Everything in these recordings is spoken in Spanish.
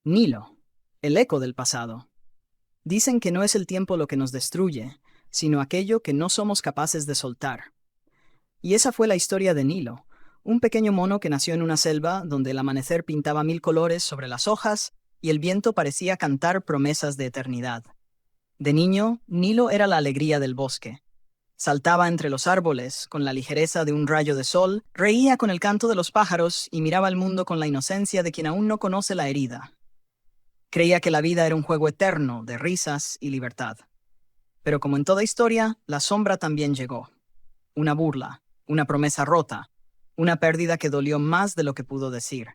Nilo, el eco del pasado. Dicen que no es el tiempo lo que nos destruye, sino aquello que no somos capaces de soltar. Y esa fue la historia de Nilo, un pequeño mono que nació en una selva donde el amanecer pintaba mil colores sobre las hojas y el viento parecía cantar promesas de eternidad. De niño, Nilo era la alegría del bosque. Saltaba entre los árboles con la ligereza de un rayo de sol, reía con el canto de los pájaros y miraba el mundo con la inocencia de quien aún no conoce la herida. Creía que la vida era un juego eterno de risas y libertad. Pero como en toda historia, la sombra también llegó. Una burla, una promesa rota, una pérdida que dolió más de lo que pudo decir.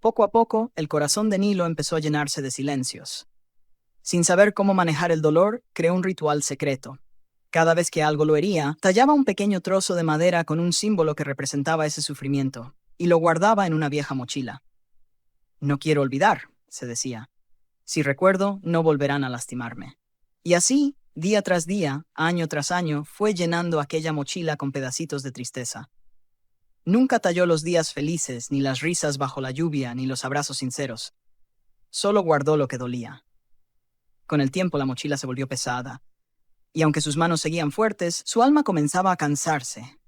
Poco a poco, el corazón de Nilo empezó a llenarse de silencios. Sin saber cómo manejar el dolor, creó un ritual secreto. Cada vez que algo lo hería, tallaba un pequeño trozo de madera con un símbolo que representaba ese sufrimiento, y lo guardaba en una vieja mochila. No quiero olvidar, se decía. Si recuerdo, no volverán a lastimarme. Y así, día tras día, año tras año, fue llenando aquella mochila con pedacitos de tristeza. Nunca talló los días felices, ni las risas bajo la lluvia, ni los abrazos sinceros. Solo guardó lo que dolía. Con el tiempo la mochila se volvió pesada, y aunque sus manos seguían fuertes, su alma comenzaba a cansarse.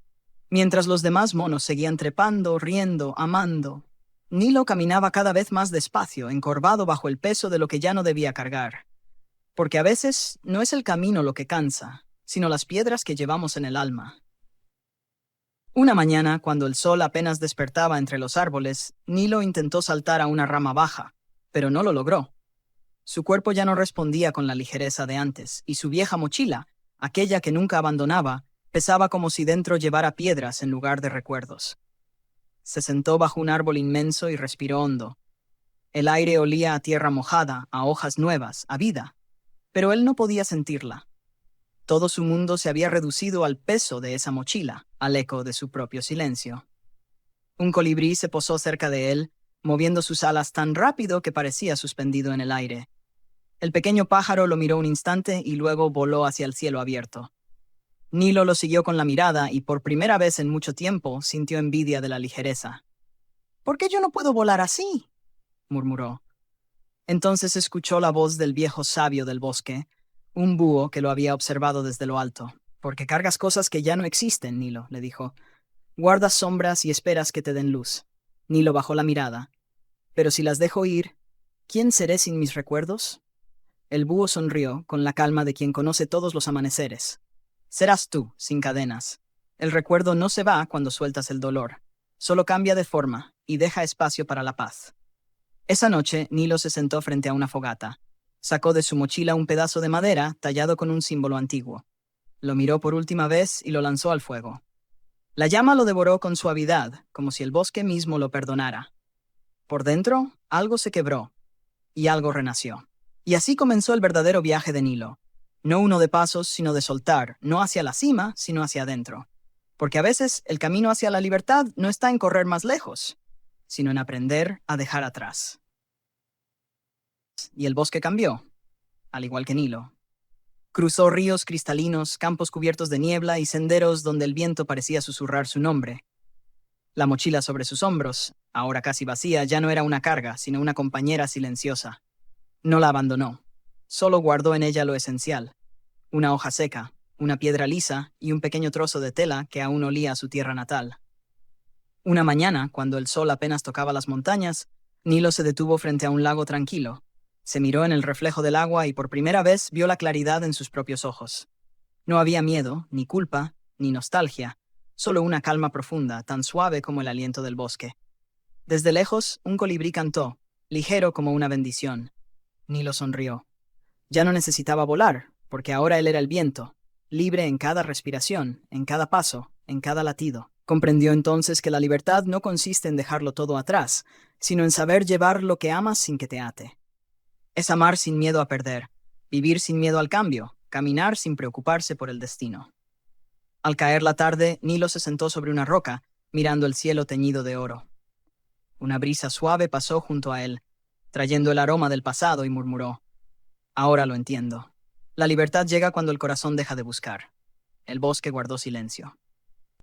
Mientras los demás monos seguían trepando, riendo, amando, Nilo caminaba cada vez más despacio, encorvado bajo el peso de lo que ya no debía cargar. Porque a veces no es el camino lo que cansa, sino las piedras que llevamos en el alma. Una mañana, cuando el sol apenas despertaba entre los árboles, Nilo intentó saltar a una rama baja, pero no lo logró. Su cuerpo ya no respondía con la ligereza de antes, y su vieja mochila, aquella que nunca abandonaba, pesaba como si dentro llevara piedras en lugar de recuerdos. Se sentó bajo un árbol inmenso y respiró hondo. El aire olía a tierra mojada, a hojas nuevas, a vida, pero él no podía sentirla. Todo su mundo se había reducido al peso de esa mochila, al eco de su propio silencio. Un colibrí se posó cerca de él, moviendo sus alas tan rápido que parecía suspendido en el aire. El pequeño pájaro lo miró un instante y luego voló hacia el cielo abierto. Nilo lo siguió con la mirada y por primera vez en mucho tiempo sintió envidia de la ligereza. «¿Por qué yo no puedo volar así?», murmuró. Entonces escuchó la voz del viejo sabio del bosque, un búho que lo había observado desde lo alto. «Porque cargas cosas que ya no existen», Nilo le dijo. «Guardas sombras y esperas que te den luz». Nilo bajó la mirada. «Pero si las dejo ir, ¿quién seré sin mis recuerdos?». El búho sonrió con la calma de quien conoce todos los amaneceres. «Serás tú, sin cadenas. El recuerdo no se va cuando sueltas el dolor. Solo cambia de forma y deja espacio para la paz». Esa noche, Nilo se sentó frente a una fogata. Sacó de su mochila un pedazo de madera tallado con un símbolo antiguo. Lo miró por última vez y lo lanzó al fuego. La llama lo devoró con suavidad, como si el bosque mismo lo perdonara. Por dentro, algo se quebró y algo renació. Y así comenzó el verdadero viaje de Nilo. No uno de pasos, sino de soltar, no hacia la cima, sino hacia adentro. Porque a veces el camino hacia la libertad no está en correr más lejos, sino en aprender a dejar atrás. Y el bosque cambió, al igual que Nilo. Cruzó ríos cristalinos, campos cubiertos de niebla y senderos donde el viento parecía susurrar su nombre. La mochila sobre sus hombros, ahora casi vacía, ya no era una carga, sino una compañera silenciosa. No la abandonó. Solo guardó en ella lo esencial: una hoja seca, una piedra lisa y un pequeño trozo de tela que aún olía a su tierra natal. Una mañana, cuando el sol apenas tocaba las montañas, Nilo se detuvo frente a un lago tranquilo. Se miró en el reflejo del agua y por primera vez vio la claridad en sus propios ojos. No había miedo, ni culpa, ni nostalgia, solo una calma profunda, tan suave como el aliento del bosque. Desde lejos, un colibrí cantó, ligero como una bendición. Nilo sonrió. Ya no necesitaba volar, porque ahora él era el viento, libre en cada respiración, en cada paso, en cada latido. Comprendió entonces que la libertad no consiste en dejarlo todo atrás, sino en saber llevar lo que amas sin que te ate. Es amar sin miedo a perder, vivir sin miedo al cambio, caminar sin preocuparse por el destino. Al caer la tarde, Nilo se sentó sobre una roca, mirando el cielo teñido de oro. Una brisa suave pasó junto a él, trayendo el aroma del pasado, y murmuró: «Ahora lo entiendo. La libertad llega cuando el corazón deja de buscar». El bosque guardó silencio.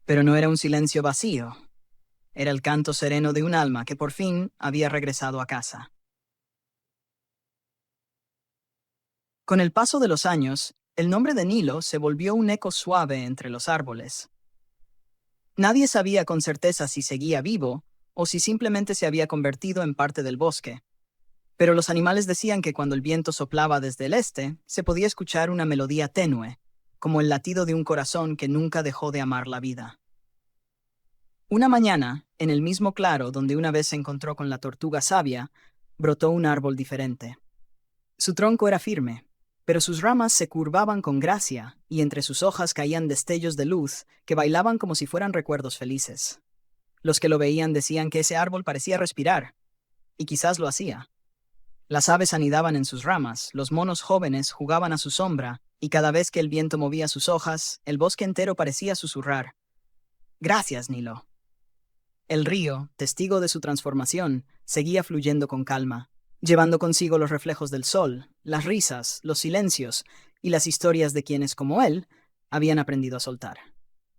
Pero no era un silencio vacío. Era el canto sereno de un alma que por fin había regresado a casa. Con el paso de los años, el nombre de Nilo se volvió un eco suave entre los árboles. Nadie sabía con certeza si seguía vivo o si simplemente se había convertido en parte del bosque. Pero los animales decían que cuando el viento soplaba desde el este, se podía escuchar una melodía tenue, como el latido de un corazón que nunca dejó de amar la vida. Una mañana, en el mismo claro donde una vez se encontró con la tortuga sabia, brotó un árbol diferente. Su tronco era firme, pero sus ramas se curvaban con gracia y entre sus hojas caían destellos de luz que bailaban como si fueran recuerdos felices. Los que lo veían decían que ese árbol parecía respirar, y quizás lo hacía. Las aves anidaban en sus ramas, los monos jóvenes jugaban a su sombra, y cada vez que el viento movía sus hojas, el bosque entero parecía susurrar: «Gracias, Nilo». El río, testigo de su transformación, seguía fluyendo con calma, llevando consigo los reflejos del sol, las risas, los silencios y las historias de quienes, como él, habían aprendido a soltar.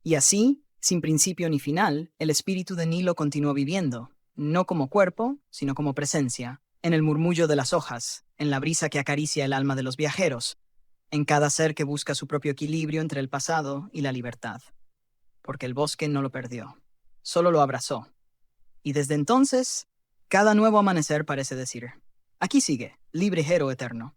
Y así, sin principio ni final, el espíritu de Nilo continuó viviendo, no como cuerpo, sino como presencia, en el murmullo de las hojas, en la brisa que acaricia el alma de los viajeros, en cada ser que busca su propio equilibrio entre el pasado y la libertad. Porque el bosque no lo perdió, solo lo abrazó. Y desde entonces, cada nuevo amanecer parece decir: aquí sigue, libre Hero eterno.